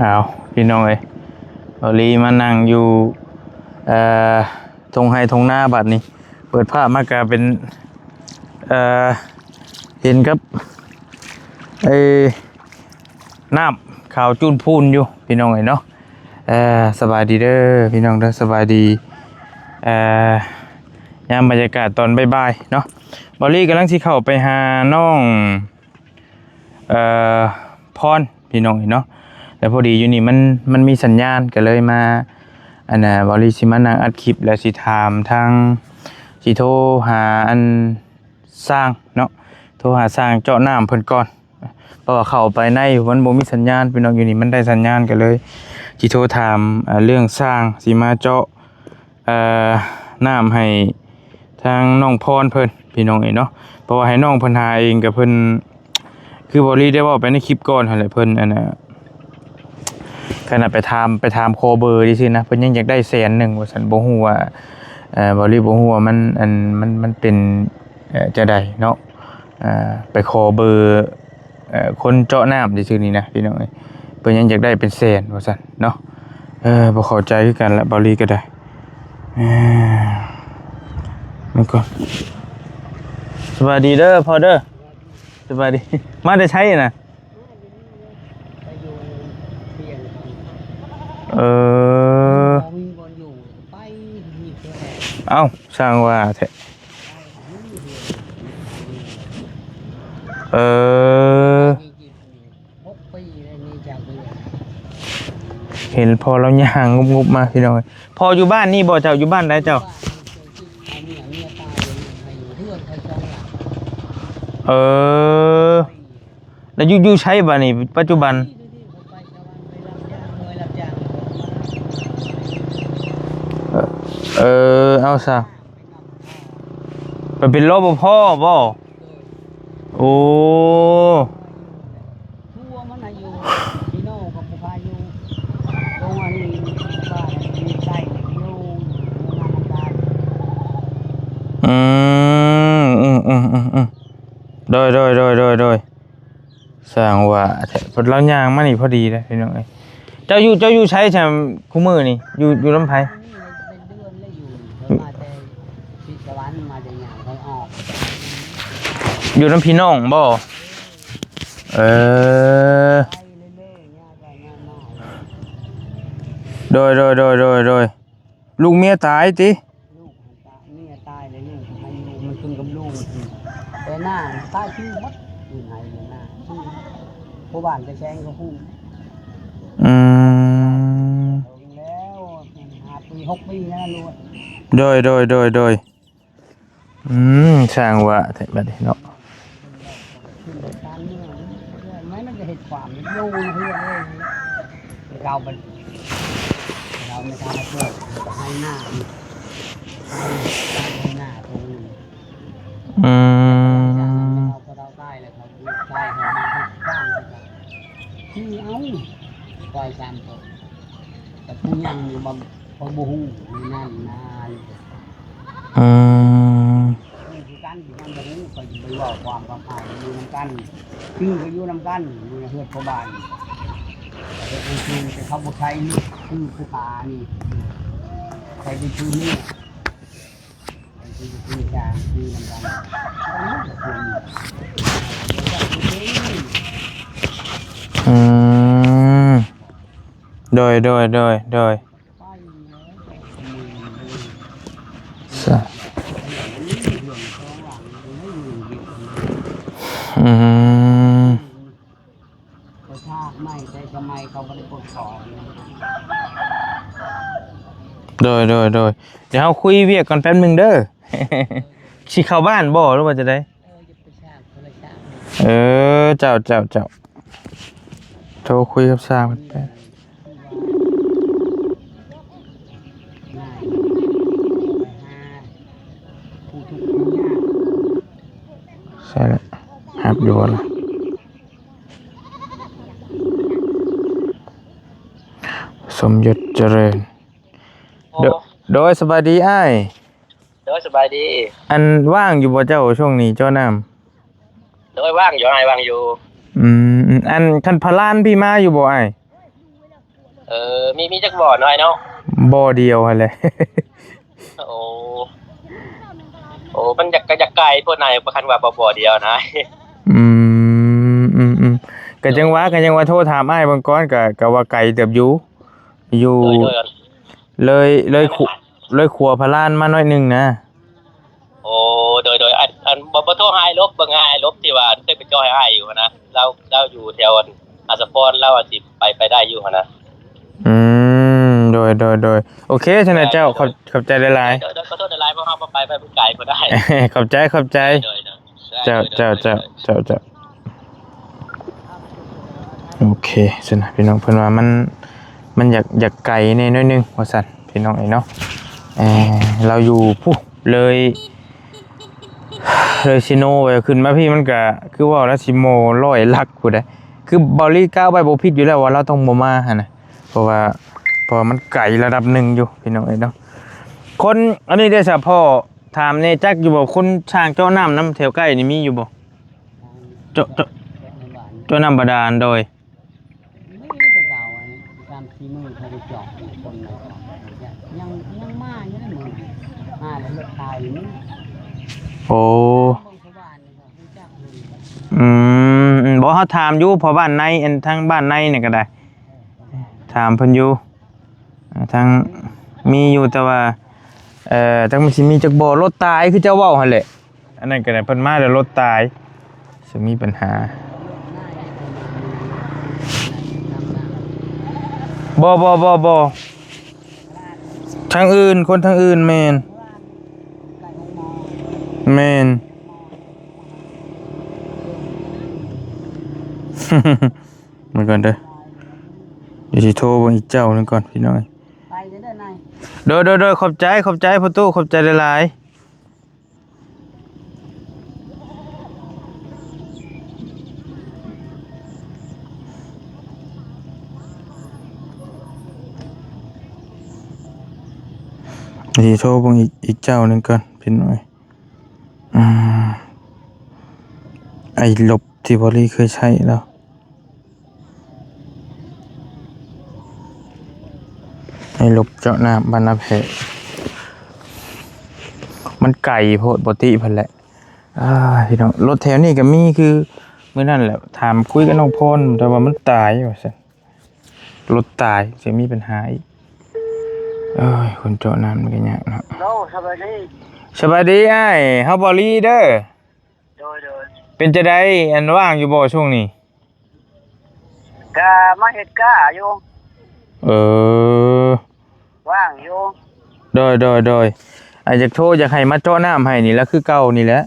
เอาพี่น้องเอ้ยบรีมานั่งอยู่เอ่อตรงไฮตรงหน้าบัดนี้เปิดภาพมากลายเป็นเห็นครับไอ้น้ำข่าวจุนพูนอยู่พี่น้องเอ้ยเนาะสบายดีเด้อพี่น้องเด้อสบายดียามบรรยากาศตอนบ่ายๆเนาะบอลลี่กำลังที่เข้าไปหาน้องพรพี่น้องเนาะแต่พอดีอยู่นี่มันมีสัญญาณก็เลยมาอันน่ะบอลลี่สิมานั่งอัดคลิปแล้วสิถามทางสิโทรหาอันสร้างเนาะโทรหาสร้างเจาะน้ำเพิ่นก่อนเพราะว่าเข้าไปในมันบ่มีสัญญาณพี่น้องอยู่นี่มันได้สัญญาณก็เลยสิโทรถามเรื่องสร้างสิมาเจาะน้ำให้ทางน้องพรเพิ่นพี่น้องเนาะเพราะว่าให้น้องเพิ่นหาเองกับเพิ่นคือบอลี่ได้ว่าไปในคลิปก่อนหั่นแหละเพิ่นอันน่ะขณะไปถามโคเบอร์ดิซินะเพิ่นยังอยากได้100,000ว่าซั่นบ่ฮู้ว่าบอลี่บ่ฮู้ว่ามันเป็นจะได้เนาะไปขอเบอร์คนเจาะน้ำดิซินี่นะพี่น้องเพิ่นยังอยากได้เป็น100,000ว่าซั่นเนาะบ่เข้าใจคือกันละบอลี่ก็ได้มันก่อนสวัสดีเด้อพอเด้อสวัสดีมาได้ใช้น่ะเอ้าสร้างว่าแท้เห็นพอเราย่างงุบๆมาพี่น้องพออยู่บ้านนี่บ่เจ้าอยู่บ้านไหนเจ้าแล้วอยู่ใช้บ่นี่ปัจจุบันเอาซะมันเป็นรปภบ่โอ้ทั่วมันอยู่พี่น้องกับผู้พาอยู่ตรงอันนี้บ้านมีใจอยู่โดยสร้างว่าพอเราย่างมานี่พอดีเลยพี่น้องเจ้าอยู่ใช้แชมคู่มือนี่อยู่ลำไผ่อยู่น้ำพี่น้องบ่โดยลูกเมียตายติลูกเมียตายเลยลูกมันขึ้นกับลูกแต่หน้าตายชื่อมัดอยู่ไหนอยู่หน้าชื่อผู้บ้านจะแซงเขาพูดแล้ว5 ปี 6 ปีแล้วลูกโดยช่างว่าแต่บัดนี้เนาะไม่มันจะเห็นความยุ่งเพื่อนเลยเราไม่ทำให้เพื่อนให้หน้าตรงนี้เราได้เลยครับได้ของบ้านที่เอาปล่อยตามตัวแต่ผู้ยังอยู่บางพอบูฮูนั่นนะคือการอยู่นั่นบูฮูก็จะไปบอกความกับใครอยู่น้ำกันชื่อก็อยู่น้ำกันอยู่ในเฮือนพ่อบ้านแต่จริงๆแต่เขาบอกใครนี่ชื่อผู้ตานี่ใครเป็นชื่อนี่ชื่อจางชื่อน้ำกันโดยไม่ใช่ทำไมเขาก็ได้ปลดสอบโดยเดี๋ยวเราคุยเวียกก่อนแป๊บนึงเด้อสิเข้าบ้านบ่หรือว่าจะได้เจ้าโทรคุยกับสร้างแป๊บใช่แล้วหับอยู่ละสมยศเจริญโดยสบายดีอ้ายโดยสบายดีอันว่างอยู่บ่เจ้าช่วงนี้เจ้าน้ำโดยว่างอยู่อ้ายว่างอยู่อันคันพลานพี่มาอยู่บ่อ้าย มีจักบ่อน้อยเนาะบ่อเดียวหั่นแหละ โอ้มันอยากไกลพวกนายประคันว่าบ่เดียวนะ อืมก็จังว่าโทรถามอ้ายเบิ่งก่อนก็ว่าไกลเติบอยู่เลยเลยขัวพะลานมาหน่อยหนึงนะโอ้โดยอันบ่โทรหาลบบ่ง่ายลบที่ว่าเคยไปจอยให้อยู่นะเราอยู่แถวอาสะพรเราอาจสิไปได้อยู่นะอืโดยโอเคท่านเจ้าขอบใจหลายๆขอโทษหลายๆเพราะเฮาบ่ไปไกลบ่ได้ๆขอบใจเจ้าโอเคสินะพี่น้องเพิ่นว่ามันอยากไกลแน่น้อยหนึงว่าซั่นพี่น้องเนาะเราอยู่ผู้เลยซิโนไปขึ้นมาพี่มันก็คือว่าแล้วซิโมร้อยลักผู้ใดคือบอลลี่ก้าวไปบ่ผิดอยู่แล้วว่าเราต้องบ่มาหั่นน่ะเพราะว่ามันไกลระดับหนึ่งอยู่พี่น้องเนาะคนอันนี้ได้ซะพ่อถามแน่จักอยู่บ่คนช่างเจ้าน้ำแถวใกล้นี่มีอยู่บ่เจ้าน้ำบาดาลโดยไม่ได้เก่าอันนี้การซีมือเขาไปเจาะคนไหนยังมาอยู่ในมือมาแล้วเลือดตายนี่โอ้บ่เฮาถามอยู่พอบ้านในอันทางบ้านในนี่ก็ได้ถามเพิ่นอยู่ทางมีอยู่แต่ว่าจังมันสิมีจักบ่รถตายคือเจ้าเว้าหั่นแหละอันนั้นก็ได้เพิ่นมาแล้วรถตายสิมีปัญหาบ่ทางอื่นคนทางอื่นแม่นมันก่อนเด้อเดี๋ยวสิโทรเบิ่งอีกเจ้านึงก่อนพี่น้อยไปเด้อนายโดยขอบใจพ่อตู้ขอบใจหลายๆสิโทรเบิ่งอีกเจ้านึงก่อนพี่น้อยไอ้ลบที่บริเคยใช้แล้วไอ้ลบเจาะน้ำบรรณเพชมันไก่โพดปกติเพิ่นแหละพี่น้องรถแถวนี้ก็มีคือเมื่อนั้นแหละถามคุยกับน้องพรแต่ว่ามันตายว่าซั่นรถตายจะมีปัญหาอีกคนเจาะน้ำมันก็ยากเนาะสบายดีอ้ายเฮาบ่ลีเด้อโดยเป็นจะได้อันว่างอยู่บ่ช่วงนี้ก็มาเฮ็ดก้าอยู่ว่างอยู่โดยอาจจะโทรอยากให้มาเจาะน้ำให้นี่แล้วคือเก่านี่แหละ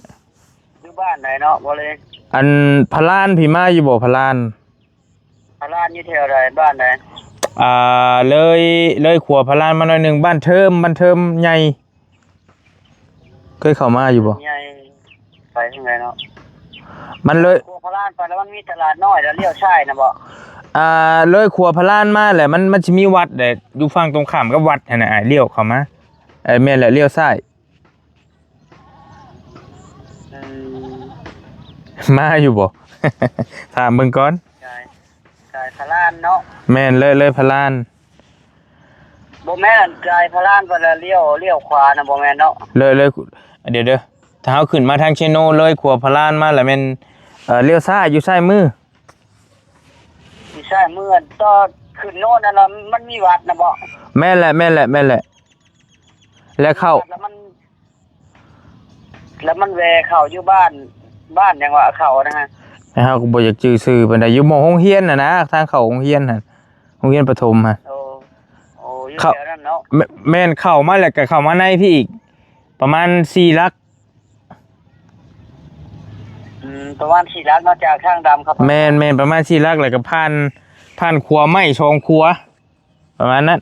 อยู่บ้านไหนเนาะบ่เลยอันพะลานพี่มาอยู่บ่พะลานอยู่แถวใดบ้านไหนเลยขัวพะลานมาหน่อยนึงบ้านเทิมใหญ่เคยเข้ามาอยู่บ่ใหญ่ไปทางไหนเนาะมันเลยขัวพะลานไปแล้วมันมีตลาดน้อยแล้วเลี้ยวซ้ายนะบ่เลยขัวพะลานมาแหละมันสิมีวัดแต่อยู่ฝั่งตรงข้ามกับวัดนั่นน่ะเลี้ยวเข้ามาแม่นแหละเลี้ยวซ้ายมาอยู่บ่ ถามเบิ่งก่อนกายพะลานเนาะแม่นเลยพะลานบ่แม่นกายพะลานไปแล้วเลี้ยวขวานะบ่แม่นเนาะเลยเดี๋ยวถ้าเฮาขึ้นมาทางเชโนเลยขัวพะลานมาแล้วแม่นเลี้ยวซ้ายอยู่ซ้ายมือต่อขึ้นโน่นนั่นล่ะมันมีวัดนะบ่แม่นแหละแล้วเข้าแล้วมันแวเข้าอยู่บ้านยังว่าเข้านะฮะเฮาก็บ่อยากจื้อชื่อปานใดอยู่หม้องโรงเรียนน่ะนะทางเข้าโรงเรียนน่ะโรงเรียนประถมฮะอยู่แถวนั้นเนาะแม่นเข้ามาแล้วก็เข้ามาในพี่อีกประมาณ4ลักประมาณ4ลักเนาะจากทางดำครับแม่นประมาณ4ลักแล้วก็ผ่านครัวไม้ชองครัวประมาณนั้น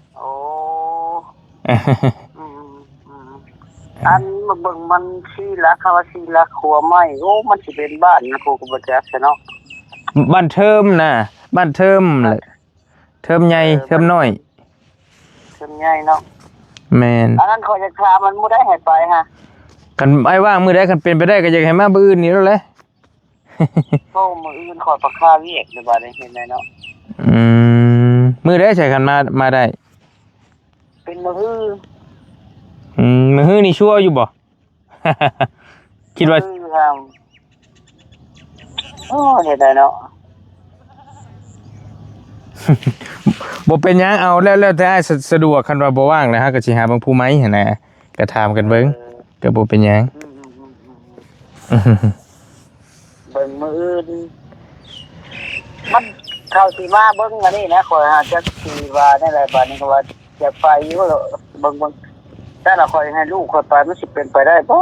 อันมาเบิ่งมัน4ลักคำว่า4ลักครัวไม้มันสิเป็นบ้านนะครูก็บ่จักซะเนาะบ้านเทิมน่ะบ้านเทิมแหละเทิมใหญ่เทิมน้อยเทิมใหญ่เนาะแม่นอันนั้นขอจะถามมันบ่ได้ให้ไปฮะคันไอ้ว่างมื้อใดคันเป็นไปได้ก็อยากให้มามื้ออื่นนี่แล้วแหละมื้ออื่นขอประคาเวียกหรือบ่ได้เฮ็ดได้เนาะ มือได้ใช้กันมาได้ เป็นมือฮื้อ มือฮื้อนี่ชั่วอยู่บ่ คิดว่า มือฮื้อครับโอ้เห็นได้เนาะ บ่เป็นหยังเอาแล้วแต่อ้ายสะดวกคันว่าบ่ว่างนะฮะก็สิหาบางผู้ไหมหั่นน่ะก็ถามกันเบิ่งก็บ่เป็นหยัง เบิ่งมืออื่นมันเข้าสิมาเบิ่งอันนี้นะข่อยหาจักสิว่าได้หลายบาทนี่ก็ว่าจะไปอยู่แล้วเบิ่งแต่ละข่อยให้ลูกข่อยไปมันสิเป็นไปได้บ่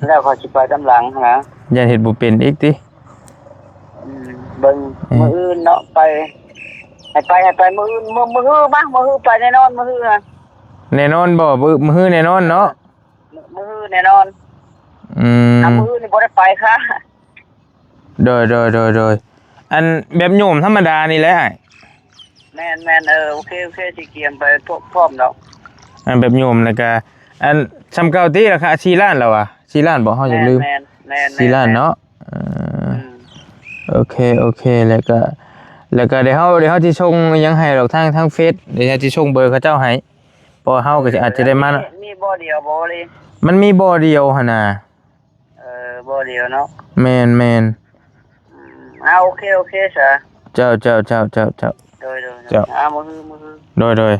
แล้วข่อยสิไปตำหลังนะ อย่าเฮ็ดบ่เป็นอีกติ เบิ่งมืออื่นเนาะไปให้ไปมืออื่นมือฮื้อมามือฮื้อไปแน่นอนมือฮื้อนะ แน่นอนบ่มือฮื้อแน่นอนเนาะ มือฮื้อแน่นอน ม มือฮื้อนี่บ่ได้ไปค่ะ โดยอันแบบโยมธรรมดานี่แหละอ้าย แม่นโอเคสิเกียมไปพร้อมดอก อันแบบโยมแล้วก็อันซำเก่าติราคา4ล้านแล้วอ่ะ4ล้านบ่เฮาอย่าลืม แม่น 4ล้านเนาะโอเคแล้วก็เดี๋ยวเฮาสิส่งหยังให้ดอกทางเฟซเดี๋ยวสิส่งเบอร์เขาเจ้าให้เพราะเฮาก็อาจจะได้มา มีบ่เดียวบ่เลย มันมีบ่อเดียวหั่นน่ะ บ่เดียวเนาะ แม่น โอเคซะ เจ้า โดย เจ้า มือฮือ โดย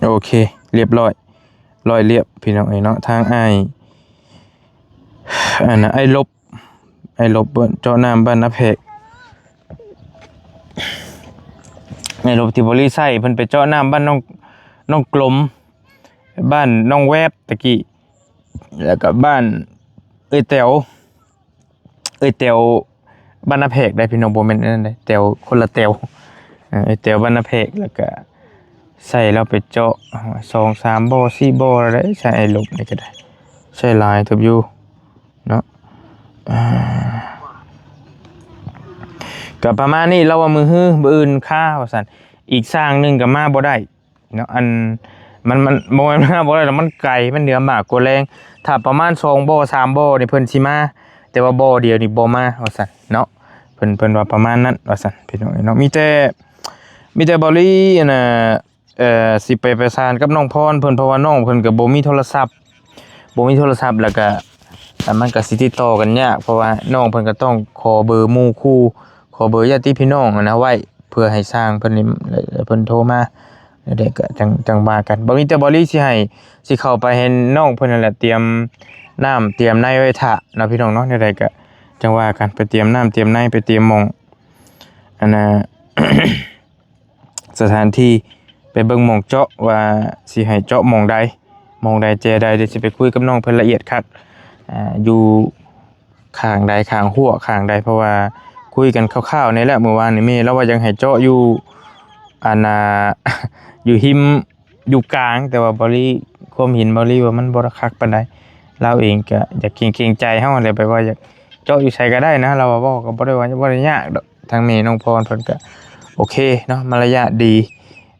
โอเคเรียบร้อยเรียบพี่น้องเนาะทางอ้ายอันน่ะไอ้ลบเจาะน้ำบ้านนาเพกไอ้ลบที่บ่รีไซเพิ่นไปเจาะน้ำบ้านน้องกลมบ้านน้องแวบตะกี้แล้วก็บ้านเอ้ยแต๋วบ้านนาเพกได้พี่น้องบ่แม่นนั่นได้แต๋วคนละแต๋วไอ้แต๋วบ้านนาเพกแล้วก็ใส่เราไปเจาะ2-3บ่อ4บ่อได้ใช้ไอ้ลบนี่ก็ได้ใช้หลายทุบอยู่เนาะก็ประมาณนี้เราว่ามือฮื้อมื้ออื่นค่าว่าซั่นอีกสร้างหนึงก็มาบ่ได้เนาะอันมันบ่แม่นมาบ่ได้แล้วมันไกลมันเหนือมากกว่าแรงถ้าประมาณ2บ่อ3บ่อนี่เพิ่นสิมาแต่ว่าบ่อเดียวนี่บ่มาว่าซั่นเนาะเพิ่นว่าประมาณนั้นว่าซั่นพี่น้องเนาะมีแต่บริอันน่ะสิไปประสานกับน้องพรเพิ่นเพราะว่าน้องเพิ่นก็บ่มีโทรศัพท์แล้วก็มันก็สิติดต่อกันยากเพราะว่าน้องเพิ่นก็ต้องขอเบอร์หมู่คู่ขอเบอร์ญาติพี่น้องนะไว้เพื่อให้สร้างเพิ่นนี่เพิ่นโทรมาเด็กก็จังว่ากันบ่มีแต่บริสิเข้าไปเห็นน้องเพิ่นนั่นแหละเตรียมน้ำเตรียมในไว้ท่าเนาะพี่น้องเนาะใดๆก็จังว่ากันไปเตรียมน้ำเตรียมในไปเตรียมหม้องอันน่ะ สถานที่ไปเบิ่งหม่องเจาะว่าสิให้เจาะหม่องใดแจใดเดี๋ยวสิไปคุยกับน้องเพิ่นละเอียดคักอยู่ข้างใดข้างหัวข้างใดเพราะว่าคุยกันคร่าวๆนี่แหละเมื่อวานนี่แม่เราว่ายังให้เจาะอยู่อันน่ะ อยู่หิมอยู่กลางแต่ว่าความเห็นบ่ว่ามันบ่คักปานใดเราเองก็อยากเกรงใจเฮาแหละไปว่าอยากเจาะอยู่ไสก็ได้นะเราว่าก็บ่ได้ว่าบ่ได้ยากดอกทางแม่น้องพรเพิ่นก็โอเคเนาะมารยาทดี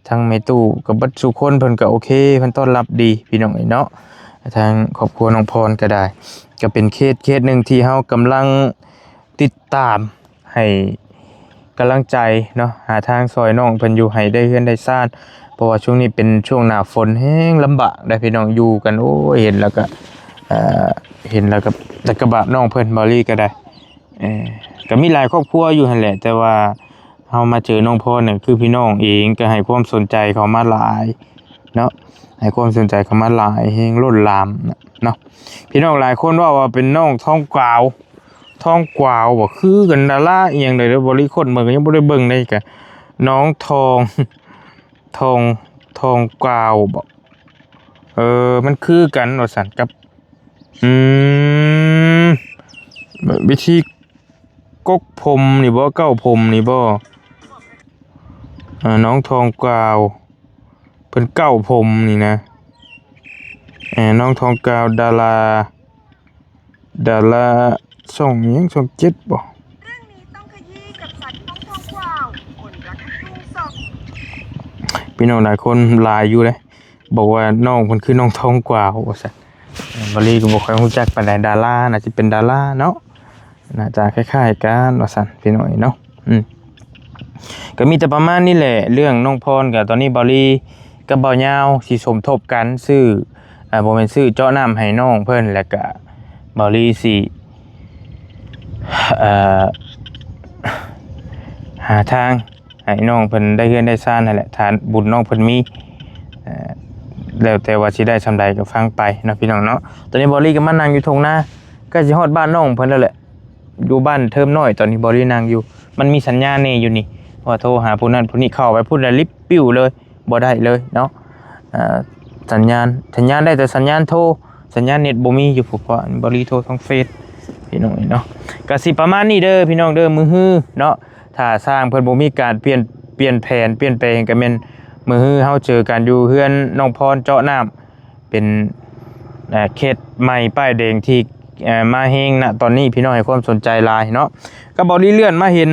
ทางแม่ตู้กับเบิดทุกคนเพิ่นก็โอเคเพิ่นต้อนรับดีพี่น้องเนาะทางครอบครัวน้องพรก็ได้ก็เป็นเคสหนึ่งที่เฮากำลังติดตามให้กำลังใจเนาะหาทางซอยน้องเพิ่นอยู่ให้ได้เฮือนได้ซ่านเพราะว่าช่วงนี้เป็นช่วงหน้าฝนแฮงลำบากได้พี่น้องอยู่กันโอ้เห็นแล้วก็แต่กระบะน้องเพิ่นบอลี่ก็ได้ก็มีหลายครอบครัวอยู่หั่นแหละแต่ว่าเฮามาเจอน้องพรเนี่ยคือพี่น้องเองก็ให้ความสนใจเขามาหลายเนาะให้ความสนใจเขามาหลายแฮงล้นหลามเนาะพี่น้องหลายคนว่าเป็นน้องท้องกวาวบ่คือกันดาราอีหยังได้เด้อบ่ริคนเบิ่งก็ยังบ่ได้เบิ่งได้ก็น้องทองกวาวบ่มันคือกันว่าซั่นกับวิธีกกผมนี่บ่เก้าผมนี่บ่น้องทองกวาวเพิ่นเก้าผมนี่นะน้องทองกวาวดาราช่องหยังช่อง7บ่ เรื่องนี้ต้องขยี้กับสัตว์ต้องทองกวาวคนรักทุ่งศอก พี่น้องหลายคนหลายอยู่เลยบอกว่าน้องเพิ่นคือน้องทองกวาวว่าซั่น บริก็บ่ค่อยรู้จักปานใดดาราน่าสิเป็นดาราเนาะน่าจะคล้ายๆกันว่าซั่นพี่น้อยเนาะก็มีแต่ประมาณนี้แหละเรื่องน้องพรกับตอนนี้บริกับเบายาวสิสมทบกันซื้อบ่แม่นซื้อเจาะน้ำให้น้องเพิ่นแล้วก็บริสิหาทางให้น้องเพิ่นได้เฮือนได้ซ่านนั่นแหละฐานบุญน้องเพิ่นมีแล้วแต่ว่าสิได้ซำใดก็ฟังไปเนาะพี่น้องเนาะตอนนี้บริก็มานั่งอยู่ทงนาใกล้สิฮอดบ้านน้องเพิ่นแล้วแหละอยู่บ้านเทิมน้อยตอนนี้บรินั่งอยู่มันมีสัญญาณนี่อยู่นี่ว่าโทรหาผู้นั้นผู้นี้เข้าไปพูดแล้วลิบปิ้วเลยบ่ได้เลยเนาะสัญญาณได้แต่สัญญาณโทรสัญญาณเน็ตบ่มีอยู่เพราะบริโทรทางเฟซพี่น้องเนาะก็สิประมาณนี้เด้อพี่น้องเด้อมื้อฮื้อเนาะถ้าสร้างเพิ่นบ่มีการเปลี่ยนแผนเปลี่ยนแปลงก็แม่นมื้อฮื้อเฮาเจอกันอยู่เฮือนน้องพรเจาะน้ำเป็นเขตใหม่ป้ายแดงที่มาแฮงณตอนนี้พี่น้องให้ความสนใจหลายเนาะก็บ่ได้เลื่อนมาเห็น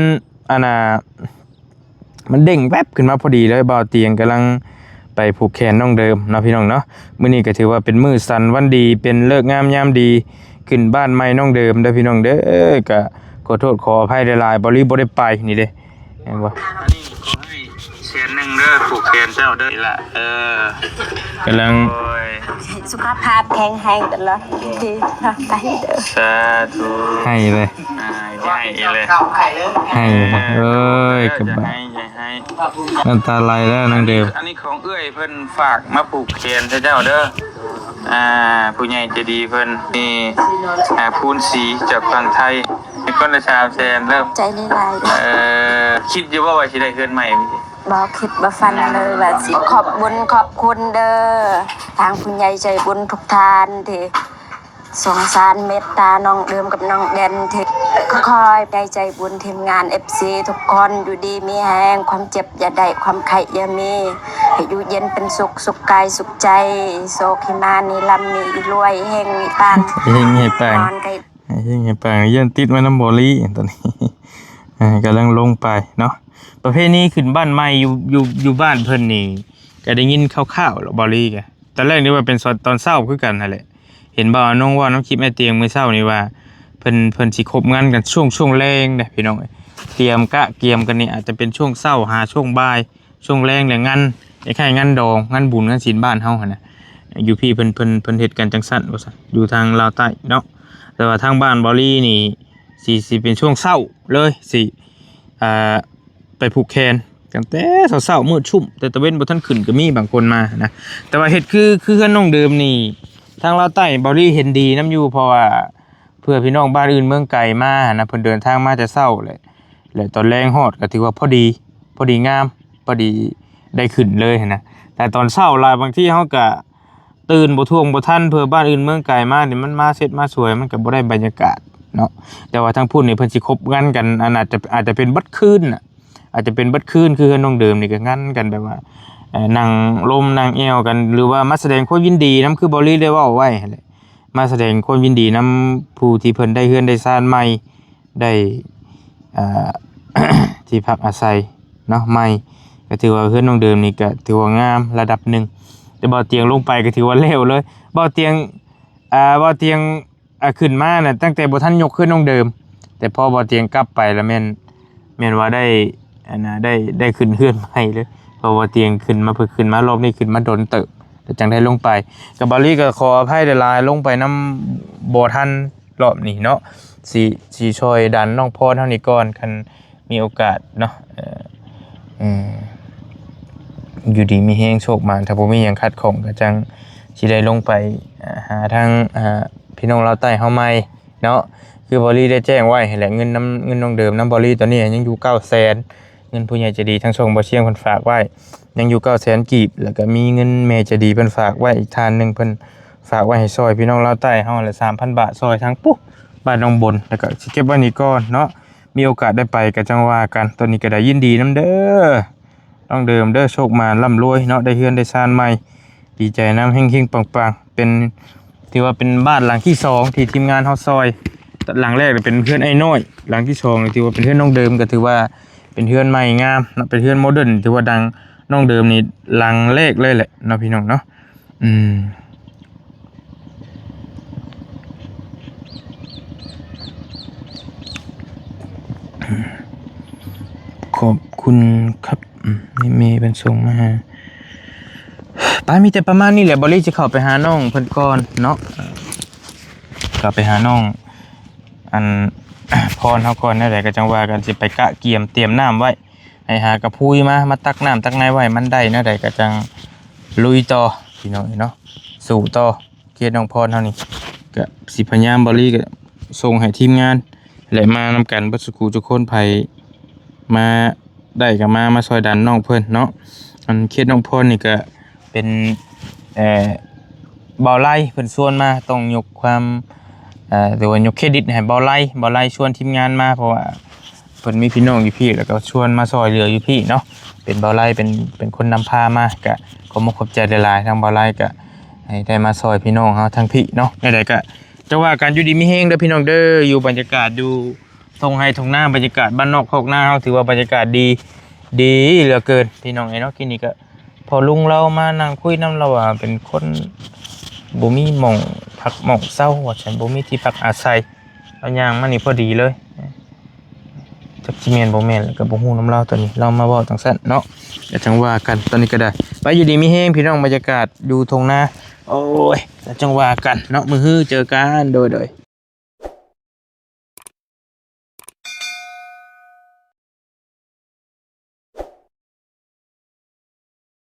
อันน่ะมันเด้งแวบขึ้นมาพอดีเลยบ่าวเตียงกำลังไปผูกแขนน้องเดิมเนาะพี่น้องเนาะมื้อนี้ก็ถือว่าเป็นมื้อสันวันดีเป็นฤกษ์งามยามดีขึ้นบ้านใหม่น้องเดิมเด้อพี่น้องเด้อก็ขอโทษขออภัยหลายๆบ่ได้ไปนี่เด้เห็นบ่อันนี้ขอให้แสนนึงเด้อผูกแขนเจ้าเด้อล่ะกำลังสุขภาพแข็งแรงตลอดที่ไปเด้อสาธุให้เลยให้เลยให้เอ้ยกระบะให้น้ำตาไหลแล้วนางเดิมอันนี้ของเอื้อยเพิ่นฝากมาผูกแขนเจ้าเด้อผู้ใหญ่ใจดีเพิ่นนี่พูนสีจากฝั่งไทยมีคนละ300,000เริ่มใจหลายคิดอยู่ว่าสิได้เฮือนใหม่บ่คิดบ่ฟันเลยว่าสิขอบบุญขอบคุณเด้อทางผู้ใหญ่ใจบุญทุกท่านที่สงสารเมตตาน้องเดิมกับน้องแดนที่คอยใจบุญทีมงาน FC ทุกคนอยู่ดีมีแรงความเจ็บอย่าได้ความไข้อย่ามีให้อยู่เย็นเป็นสุขกายสุขใจโศกหิมานิลำมีรวยเฮงมีปังเฮงให้ปังเฮงให้ปังยันติดมาน้ำบ่ลีตอนนี้กำลังลงไปเนาะประเภทนี้ขึ้นบ้านใหม่อยู่บ้านเพิ่นนี่ก็ได้ยินคร่าวๆแล้วบ่ลีกะตอนแรกนึกว่าเป็นตอนเช้าคือกันนั่นแหละเห็นบ่น้องว่าน้องคลิปแม่เตียงมื้อเช้านี่ว่าเพิ่นสิครบงานกันช่วงแรงเด้พี่น้องเตรียมกันนี่อาจจะเป็นช่วงเช้าหาช่วงบ่ายช่วงแรงแล้วงานคล้ายๆงานดองงานบุญงานศีลบ้านเฮาหั่นน่ะอยู่พี่เพิ่นเฮ็ดกันจังซั่นว่าซั่นอยู่ทางลาวใต้เนาะแต่ว่าทางบ้านบ่ลีนี่สิเป็นช่วงเช้าเลยสิไปผูกแขนตั้งแต่เช้าๆมืดชุ่มแต่ตะเว้นบ่ทันขึ้นก็มีบางคนมานะแต่ว่าเฮ็ดคือเฮือนน้องเดิมนี่ทางลาวใต้บ่ลีเห็นดีนำอยู่เพราะว่าเพื่อพี่น้องบ้านอื่นเมืองไกลมานะเพิ่นเดินทางมาแต่เช้าเลยแล้วตอนแรงฮอดก็ถือว่าพอดีงามพอดีได้ขึ้นเลยนะแต่ตอนเช้าหลายบางทีเฮาก็ตื่นบ่ท่วงบ่ทันเพื่อบ้านอื่นเมืองไกลมานี่มันมาเสร็จมาสวยมันก็บ่ได้บรรยากาศเนาะแต่ว่าทางพุ่นนี่เพิ่นสิคบงานกันอาจจะเป็นบัดคืนน่ะอาจจะเป็นบัดคืนคือน้องเดิมนี่ก็งานกันแบบว่านั่งลมนั่งแอวกันหรือว่ามาแสดงความยินดีนำคือบริได้เว้าไว้หั่นแหละมาแสดงความยินดีนำผู้ที่เพิ่นได้เฮือนได้ซ่านใหม่ได้ที่พักอาศัยเนาะใหม่ก็ถือว่าเฮือนน้องเดิมนี่ก็ถือว่างามระดับหนึ่งแต่บ่เตียงลงไปก็ถือว่าเลวเลยบ่เตียงขึ้นมาน่ะตั้งแต่บ่ทันยกขึ้นน้องเดิมแต่พอบ่เตียงกลับไปแล้วแม่นว่าได้ขึ้นเฮือนใหม่เลยเพราะว่าเตียงขึ้นมารอบนี้ขึ้นมาโดนเติบแต่จังได้ลงไปกับบาลีก็ขออภัยหลายๆลงไปน้ำบ่ทันรอบนี้เนาะสิช่วยดันน้องพรเท่านี้ก่อนคันมีโอกาสเนาะอยู่ดีมีแฮงโชคมาถ้าบ่มีหยังขัดข้องก็จังสิได้ลงไปหาทางพี่น้องลาวใต้เฮาใหม่เนาะคือบริได้แจ้งไว้แหละเงินน้องเดิมน้ำบริตอนนี้ยังอยู่900,000เงินผู้ใหญ่ใจดีทั้งช่องบ่เชียงเพิ่นฝากไว้ยังอยู่900,000กีบแล้วก็มีเงินแม่ใจดีเพิ่นฝากไว้อีกทานนึงเพิ่นฝากไว้ให้ซอยพี่น้องลาวใต้เฮาละ 3,000 บาทซอยทั้งปุ๊บ้านน้องบนแล้วก็สิเก็บไว้นี่ก่อนเนาะมีโอกาสได้ไปก็จังว่ากันตอนนี้ก็ได้ยินดีนำเด้อน้องเดิมเด้อโชคมาร่ำรวยเนาะได้เฮือนได้ซ่านใหม่ดีใจนำเฮงๆปังๆเป็นถือว่าเป็นบ้านหลังที่2ที่ทีมงานเฮาซอยหลังแรกเป็นเพื่อนไอ้น้อยหลังที่2ถือว่าเป็นเพื่อนน้องเดิมก็ถือว่าเป็นเพื่อนใหม่งามเนาะเป็นเพื่อนโมเดิร์นถือว่าดังน้องเดิมนี่หลังแรกเลยแหละเนาะพี่น้องเนาะ คุณครับนี่เมย์เป็นส่งมาหาป้ามีแต่ประมาณนี้แหละบริจะเข้าไปหาน้องเพิ่นก่อนเนาะก็ไปหาน้องอัน พรเฮาก่อนนั่นแหละก็จังว่ากันสิไปกะเกียมเตรียมน้ำไว้ให้หากระพุ้ยมาตักน้ำตักในไว้มันได้นั่นใดก็จังลุยต่อพี่น้องเนาะสู่ต่อเกียรติน้องพรเฮานี่ก็สิพยายามบริก็ส่งให้ทีมงานและมานำกันเบิดสุขุทุกคนไผมาได้ก็มาซอยดันน้องเพิ่นเนาะอันเกียรติน้องพรนี่ก็เป็นบ่าวไล่เพิ่นชวนมาต้องยกความหรือว่ายกเครดิตให้บ่าวไล่ชวนทีมงานมาเพราะว่าเพิ่นมีพี่น้องอยู่พี่แล้วก็ชวนมาซอยเหลืออยู่พี่เนาะเป็นบ่าวไล่เป็นคนนำพามาก็ขอขอบใจหลายๆทางบ่าวไล่ก็ให้ได้มาซอยพี่น้องเฮาทั้งพี่เนาะได้ก็จะว่าการอยู่ดีมีแฮงเด้อพี่น้องเด้ออยู่บรรยากาศอยู่ทงไห้ทงหน้าบรรยากาศบ้านนอกคอกหน้าเฮาถือว่าบรรยากาศดีเหลือเกินพี่น้องเนาะกินนี่ก็พอลุงเรามานั่งคุยนำเราว่าเป็นคนบ่มีหม่องพักหม่องเศร้าว่าฉันบ่มีที่พักอาศัยเอาย่างมานี่พอดีเลยจักสิแม่นบ่แม่นแล้วก็บ่ฮู้นำเราตัวนี้เรามาเว้าจังซั่นเนาะก็จังว่ากันตอนนี้ก็ได้ไปอยู่ดีมีแฮงพี่น้องบรรยากาศอยู่ทงนาโอ้ยจังว่ากันเนาะมื้อฮื้อเจอกันโดย